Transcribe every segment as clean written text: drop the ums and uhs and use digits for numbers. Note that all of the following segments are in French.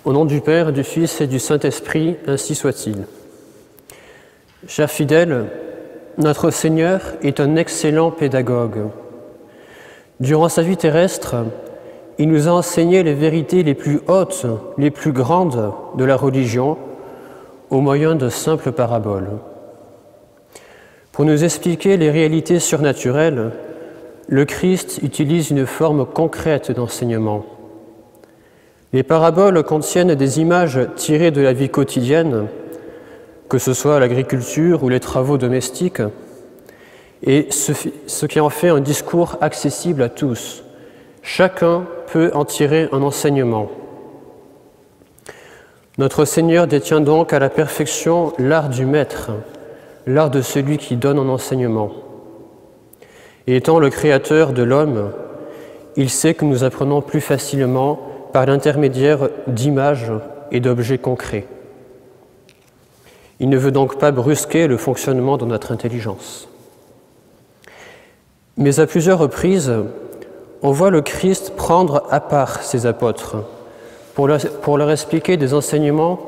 Au nom du Père, du Fils et du Saint-Esprit, ainsi soit-il. Chers fidèles, notre Seigneur est un excellent pédagogue. Durant sa vie terrestre, il nous a enseigné les vérités les plus hautes, les plus grandes de la religion, au moyen de simples paraboles. Pour nous expliquer les réalités surnaturelles, le Christ utilise une forme concrète d'enseignement. Les paraboles contiennent des images tirées de la vie quotidienne, que ce soit l'agriculture ou les travaux domestiques, et ce qui en fait un discours accessible à tous. Chacun peut en tirer un enseignement. Notre Seigneur détient donc à la perfection l'art du maître, l'art de celui qui donne un enseignement. Et étant le créateur de l'homme, il sait que nous apprenons plus facilement par l'intermédiaire d'images et d'objets concrets. Il ne veut donc pas brusquer le fonctionnement de notre intelligence. Mais à plusieurs reprises, on voit le Christ prendre à part ses apôtres pour leur expliquer des enseignements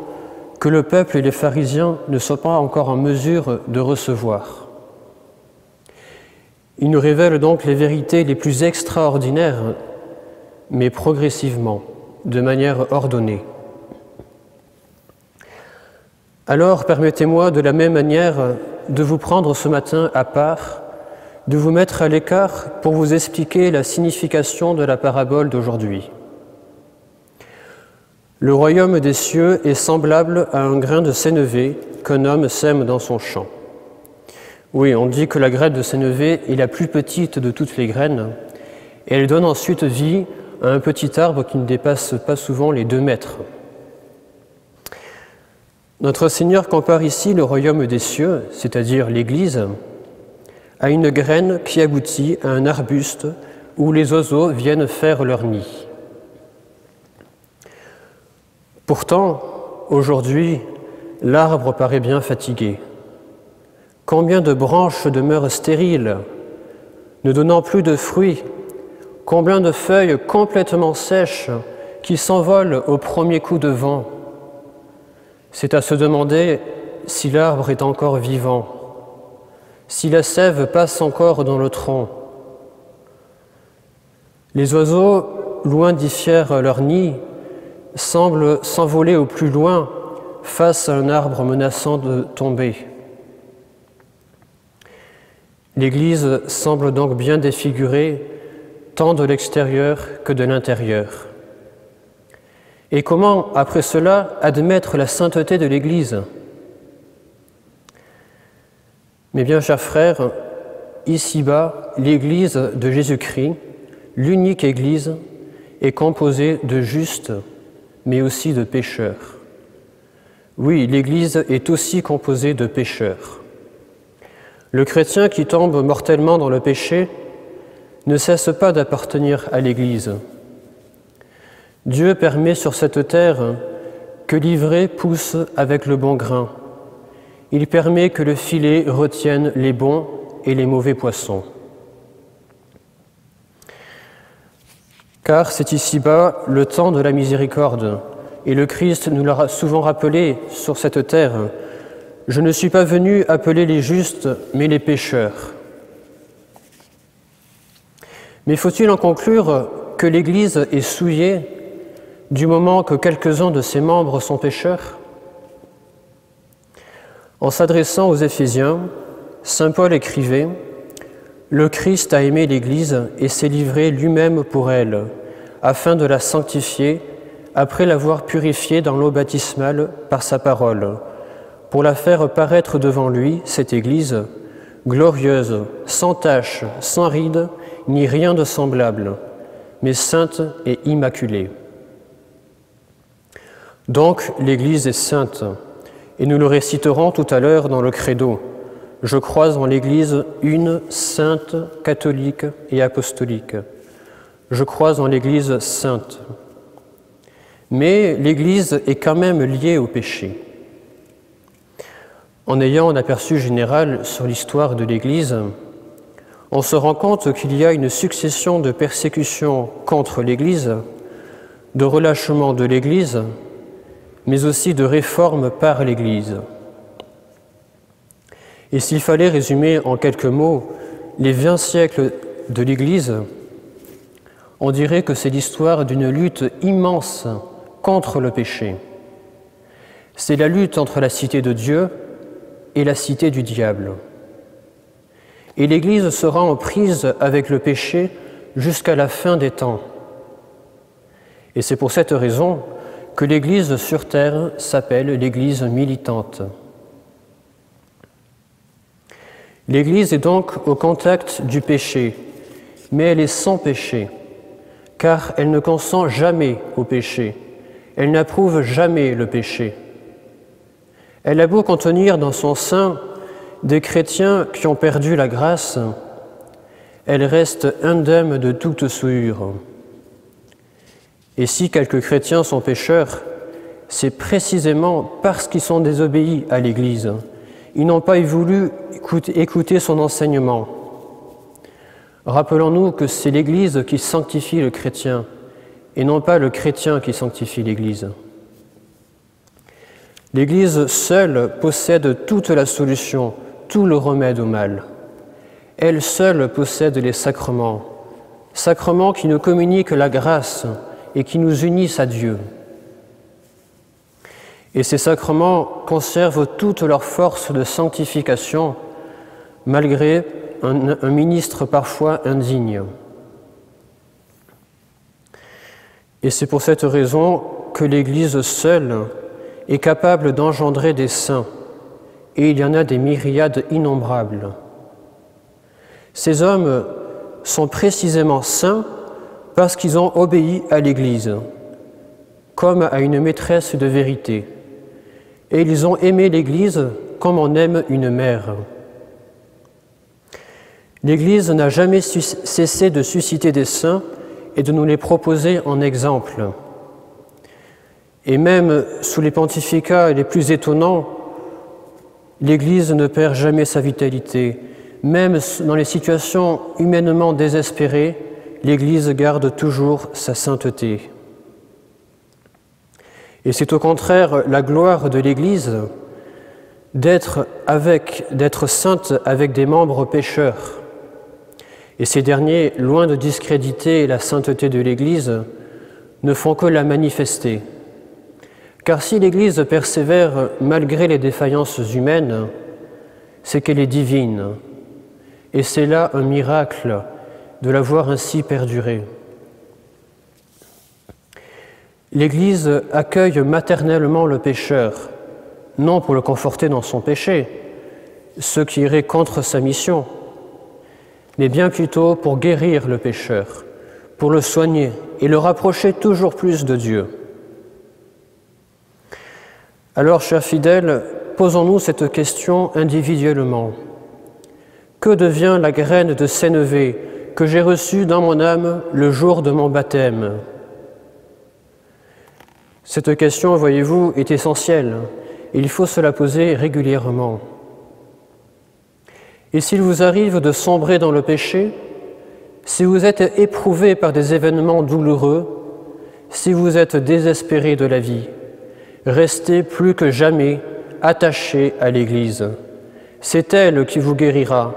que le peuple et les pharisiens ne sont pas encore en mesure de recevoir. Il nous révèle donc les vérités les plus extraordinaires, mais progressivement, de manière ordonnée. Alors, permettez-moi de la même manière de vous prendre ce matin à part, de vous mettre à l'écart pour vous expliquer la signification de la parabole d'aujourd'hui. Le royaume des cieux est semblable à un grain de sénévé qu'un homme sème dans son champ. Oui, on dit que la graine de sénévé est la plus petite de toutes les graines, et elle donne ensuite vie à un petit arbre qui ne dépasse pas souvent les 2 mètres. Notre Seigneur compare ici le royaume des cieux, c'est-à-dire l'Église, à une graine qui aboutit à un arbuste où les oiseaux viennent faire leur nid. Pourtant, aujourd'hui, l'arbre paraît bien fatigué. Combien de branches demeurent stériles, ne donnant plus de fruits? Combien de feuilles complètement sèches qui s'envolent au premier coup de vent? C'est à se demander si l'arbre est encore vivant, si la sève passe encore dans le tronc. Les oiseaux, loin d'y faire leur nid, semblent s'envoler au plus loin face à un arbre menaçant de tomber. L'Église semble donc bien défigurée, tant de l'extérieur que de l'intérieur. Et comment, après cela, admettre la sainteté de l'Église? Mes bien chers frères, ici-bas, l'Église de Jésus-Christ, l'unique Église, est composée de justes, mais aussi de pécheurs. Oui, l'Église est aussi composée de pécheurs. Le chrétien qui tombe mortellement dans le péché ne cesse pas d'appartenir à l'Église. Dieu permet sur cette terre que l'ivraie pousse avec le bon grain. Il permet que le filet retienne les bons et les mauvais poissons. Car c'est ici-bas le temps de la miséricorde, et le Christ nous l'a souvent rappelé sur cette terre. « Je ne suis pas venu appeler les justes, mais les pécheurs. » Mais faut-il en conclure que l'Église est souillée du moment que quelques-uns de ses membres sont pécheurs? En s'adressant aux Éphésiens, saint Paul écrivait « Le Christ a aimé l'Église et s'est livré lui-même pour elle, afin de la sanctifier, après l'avoir purifiée dans l'eau baptismale par sa parole, pour la faire paraître devant lui, cette Église, glorieuse, sans tache, sans ride, ni rien de semblable, mais sainte et immaculée. » Donc, l'Église est sainte, et nous le réciterons tout à l'heure dans le credo. Je crois en l'Église une, sainte, catholique et apostolique. Je crois en l'Église sainte. Mais l'Église est quand même liée au péché. En ayant un aperçu général sur l'histoire de l'Église, on se rend compte qu'il y a une succession de persécutions contre l'Église, de relâchement de l'Église mais aussi de réforme par l'Église. Et s'il fallait résumer en quelques mots les 20 siècles de l'Église, on dirait que c'est l'histoire d'une lutte immense contre le péché. C'est la lutte entre la cité de Dieu et la cité du diable. Et l'Église sera en prise avec le péché jusqu'à la fin des temps. Et c'est pour cette raison que l'Église sur terre s'appelle l'Église militante. L'Église est donc au contact du péché, mais elle est sans péché, car elle ne consent jamais au péché, elle n'approuve jamais le péché. Elle a beau contenir dans son sein des chrétiens qui ont perdu la grâce, elle reste indemne de toute souillure. Et si quelques chrétiens sont pécheurs, c'est précisément parce qu'ils sont désobéis à l'Église. Ils n'ont pas voulu écouter son enseignement. Rappelons-nous que c'est l'Église qui sanctifie le chrétien et non pas le chrétien qui sanctifie l'Église. L'Église seule possède toute la solution, tout le remède au mal. Elle seule possède les sacrements, sacrements qui nous communiquent la grâce et qui nous unissent à Dieu. Et ces sacrements conservent toute leur force de sanctification, malgré un ministre parfois indigne. Et c'est pour cette raison que l'Église seule est capable d'engendrer des saints, et il y en a des myriades innombrables. Ces hommes sont précisément saints parce qu'ils ont obéi à l'Église, comme à une maîtresse de vérité, et ils ont aimé l'Église comme on aime une mère. L'Église n'a jamais cessé de susciter des saints et de nous les proposer en exemple. Et même sous les pontificats les plus étonnants, l'Église ne perd jamais sa vitalité. Même dans les situations humainement désespérées, l'Église garde toujours sa sainteté. Et c'est au contraire la gloire de l'Église d'être sainte avec des membres pécheurs. Et ces derniers, loin de discréditer la sainteté de l'Église, ne font que la manifester. Car si l'Église persévère malgré les défaillances humaines, c'est qu'elle est divine. Et c'est là un miracle de la voir ainsi perdurer. L'Église accueille maternellement le pécheur, non pour le conforter dans son péché, ce qui irait contre sa mission, mais bien plutôt pour guérir le pécheur, pour le soigner et le rapprocher toujours plus de Dieu. Alors, chers fidèles, posons-nous cette question individuellement. Que devient la graine de sénévé que j'ai reçue dans mon âme le jour de mon baptême ? Cette question, voyez-vous, est essentielle. Il faut se la poser régulièrement. Et s'il vous arrive de sombrer dans le péché, si vous êtes éprouvé par des événements douloureux, si vous êtes désespéré de la vie, restez plus que jamais attachés à l'Église. C'est elle qui vous guérira,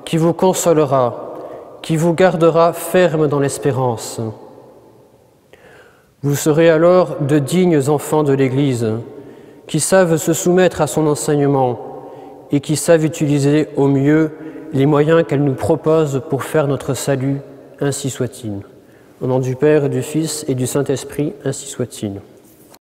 qui vous consolera, qui vous gardera ferme dans l'espérance. Vous serez alors de dignes enfants de l'Église, qui savent se soumettre à son enseignement et qui savent utiliser au mieux les moyens qu'elle nous propose pour faire notre salut, ainsi soit-il. Au nom du Père, du Fils et du Saint-Esprit, ainsi soit-il.